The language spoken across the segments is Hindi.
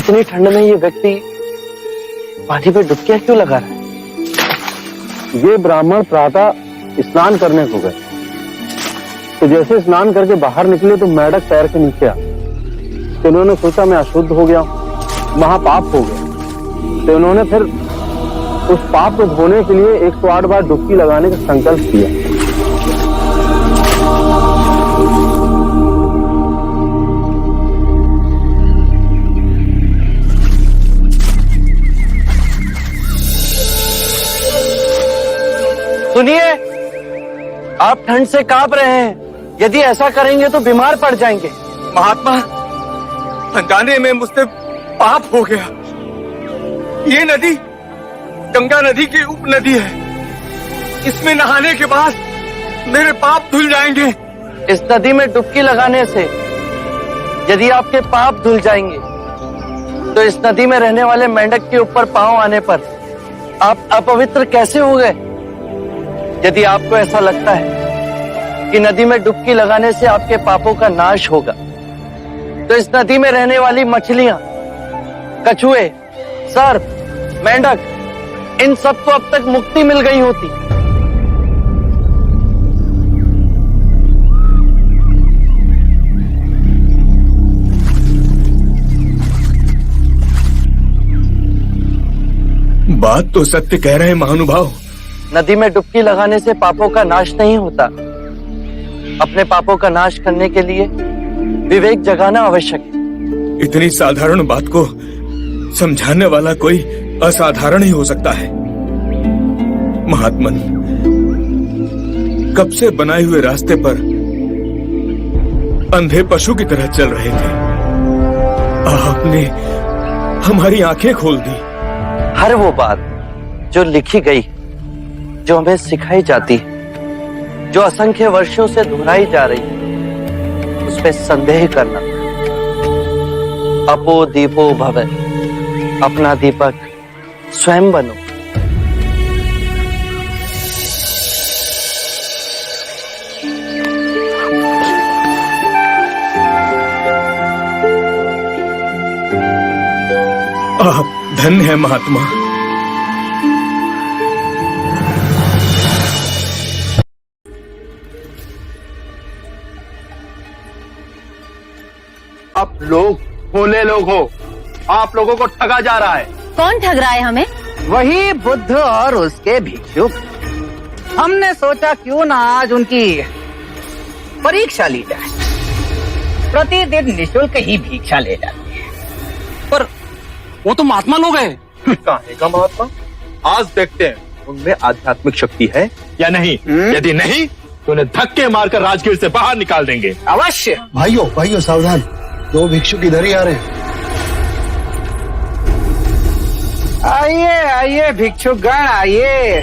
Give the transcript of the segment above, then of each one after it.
इतनी ठंड में ये व्यक्ति पानी पे डुबकियां क्यों लगा रहा है? ये ब्राह्मण प्रातः स्नान करने को गए, तो जैसे स्नान करके बाहर निकले तो मेंढक पैर के नीचे आ, तो उन्होंने सोचा मैं अशुद्ध हो गया, महापाप हो गया। तो उन्होंने फिर उस पाप को धोने के लिए 108 बार डुबकी लगाने का संकल्प किया। सुनिए, आप ठंड से कांप रहे हैं। यदि ऐसा करेंगे तो बीमार पड़ जाएंगे। महात्मा, अनजाने में मुझसे पाप हो गया। ये नदी गंगा नदी की उपनदी है। इसमें नहाने के बाद मेरे पाप धुल जाएंगे। इस नदी में डुबकी लगाने से यदि आपके पाप धुल जाएंगे तो इस नदी में रहने वाले मेंढक के ऊपर पांव आने पर आप अपवित्र कैसे हो गए? यदि आपको ऐसा लगता है कि नदी में डुबकी लगाने से आपके पापों का नाश होगा, तो इस नदी में रहने वाली मछलियां, कछुए, सर्प, मेंढक, इन सबको अब तक मुक्ति मिल गई होती। बात तो सत्य कह रहे हैं महानुभाव। नदी में डुबकी लगाने से पापों का नाश नहीं होता। अपने पापों का नाश करने के लिए विवेक जगाना आवश्यक है। इतनी साधारण बात को समझाने वाला कोई असाधारण ही हो सकता है। महात्मन, कब से बनाए हुए रास्ते पर अंधे पशु की तरह चल रहे थे। आपने हमारी आंखें खोल दी। हर वो बात जो लिखी गई, जो हमें सिखाई जाती है, जो असंख्य वर्षों से दोहराई जा रही है, उसमें संदेह करना। अपो दीपो भवे, अपना दीपक स्वयं बनो। आप धन्य है महात्मा। आप लोग भोले लोग हो, आप लोगों को ठगा जा रहा है। कौन ठग रहा है हमें? वही बुद्ध और उसके भिक्षुक। हमने सोचा क्यों ना आज उनकी परीक्षा ली जाए। प्रतिदिन निःशुल्क ही भिक्षा ले जाते हैं। पर वो तो महात्मा लोग हैं। काहे का महात्मा? आज देखते हैं उनमें आध्यात्मिक शक्ति है या नहीं। यदि नहीं तो उन्हें धक्के मारकर राजगीर से बाहर निकाल देंगे। अवश्य। भाइयों सावधान, 2 भिक्षुक इधर ही आ रहे हैं। आइए भिक्षुकगण, आइए।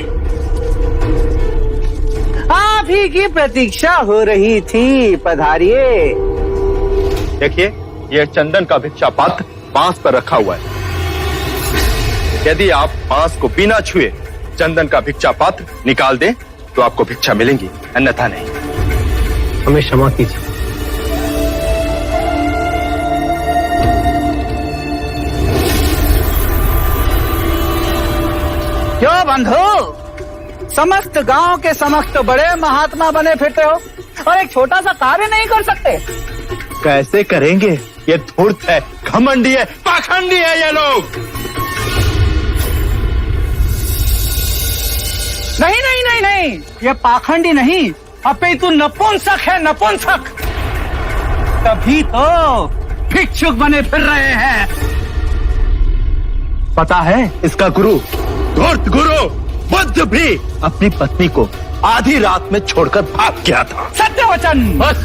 आप ही की प्रतीक्षा हो रही थी, पधारिए। देखिए, यह चंदन का भिक्षा पात्र बांस पर रखा हुआ है। यदि आप बांस को बिना छुए चंदन का भिक्षा पात्र निकाल दें तो आपको भिक्षा मिलेंगी, अन्यथा नहीं। हमें क्षमा कीजिए। क्यों बंधु, समस्त गांव के समस्त बड़े महात्मा बने फिरते हो और एक छोटा सा कार्य नहीं कर सकते? कैसे करेंगे? ये धूर्त है, घमंडी है, पाखंडी है ये लोग। नहीं, ये पाखंडी नहीं, अपितु नपुंसक है, नपुंसक। तभी तो भिक्षुक बने फिर रहे हैं। पता है इसका गुरु, धूर्त गुरु बुद्ध भी अपनी पत्नी को आधी रात में छोड़कर भाग गया था। सत्य वचन। बस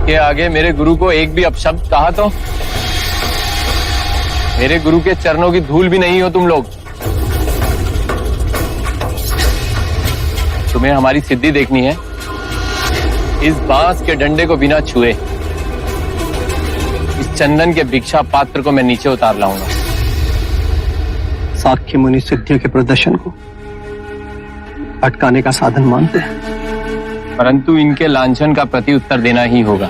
के आगे मेरे गुरु को एक भी अपशब्द कहा तो मेरे गुरु के चरणों की धूल भी नहीं हो तुम लोग। तुम्हें हमारी सिद्धि देखनी है। इस बांस के डंडे को बिना छुए इस चंदन के भिक्षा पात्र को मैं नीचे उतार लाऊंगा। साख्य मुनि सिद्धि के प्रदर्शन को अटकाने का साधन मानते हैं, परंतु इनके लांछन का प्रति उत्तर देना ही होगा।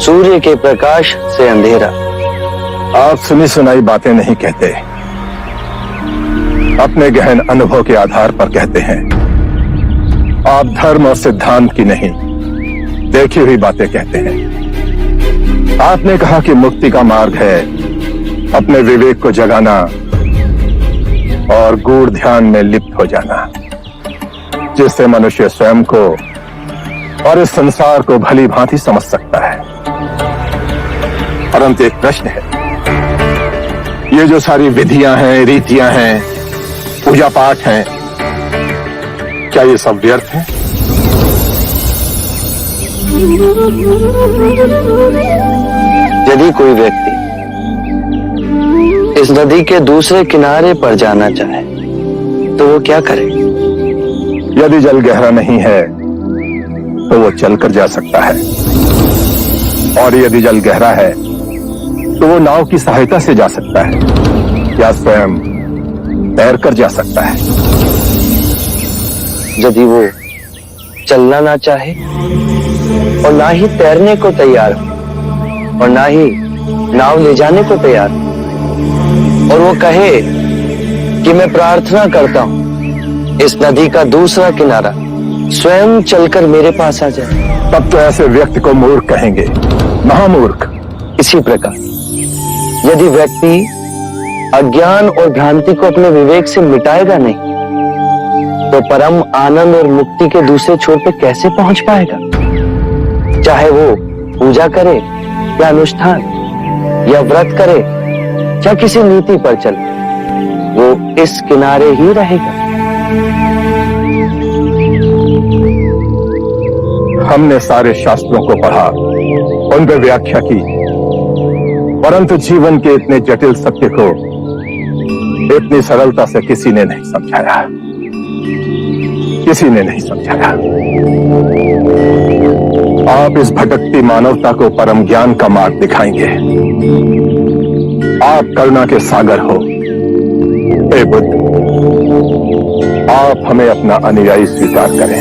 सूर्य के प्रकाश से अंधेरा। आप सुनी सुनाई बातें नहीं कहते, अपने गहन अनुभव के आधार पर कहते हैं। आप धर्म और सिद्धांत की नहीं, देखी हुई बातें कहते हैं। आपने कहा कि मुक्ति का मार्ग है अपने विवेक को जगाना और गूढ़ ध्यान में लिप्त हो जाना, जिससे मनुष्य स्वयं को और इस संसार को भली भांति समझ सकता है। परंतु एक प्रश्न है, ये जो सारी विधियां हैं, रीतियां हैं, पूजा पाठ हैं, क्या ये सब व्यर्थ है? यदि कोई व्यक्ति इस नदी के दूसरे किनारे पर जाना चाहे तो वो क्या करे? यदि जल गहरा नहीं है तो वो चलकर जा सकता है, और यदि जल गहरा है तो वो नाव की सहायता से जा सकता है या स्वयं तैरकर जा सकता है। यदि वो चलना ना चाहे और ना ही तैरने को तैयार हो और ना ही नाव ले जाने को तैयार हो, और वो कहे कि मैं प्रार्थना करता हूं इस नदी का दूसरा किनारा स्वयं चलकर मेरे पास आ जाए, तब तो ऐसे व्यक्ति को मूर्ख कहेंगे, महामूर्ख। इसी प्रकार यदि व्यक्ति अज्ञान और भ्रांति को अपने विवेक से मिटाएगा नहीं तो परम आनंद और मुक्ति के दूसरे छोर पे कैसे पहुंच पाएगा? चाहे वो पूजा करे या अनुष्ठान या व्रत करे या किसी नीति पर चले, वो इस किनारे ही रहेगा। हमने सारे शास्त्रों को पढ़ा, उन पर व्याख्या की, परंतु जीवन के इतने जटिल सत्य को इतनी सरलता से किसी ने नहीं समझाया, किसी ने नहीं समझाया। आप इस भटकती मानवता को परम ज्ञान का मार्ग दिखाएंगे। आप करुणा के सागर हो। हे बुद्ध, आप हमें अपना अनुयायी स्वीकार करें।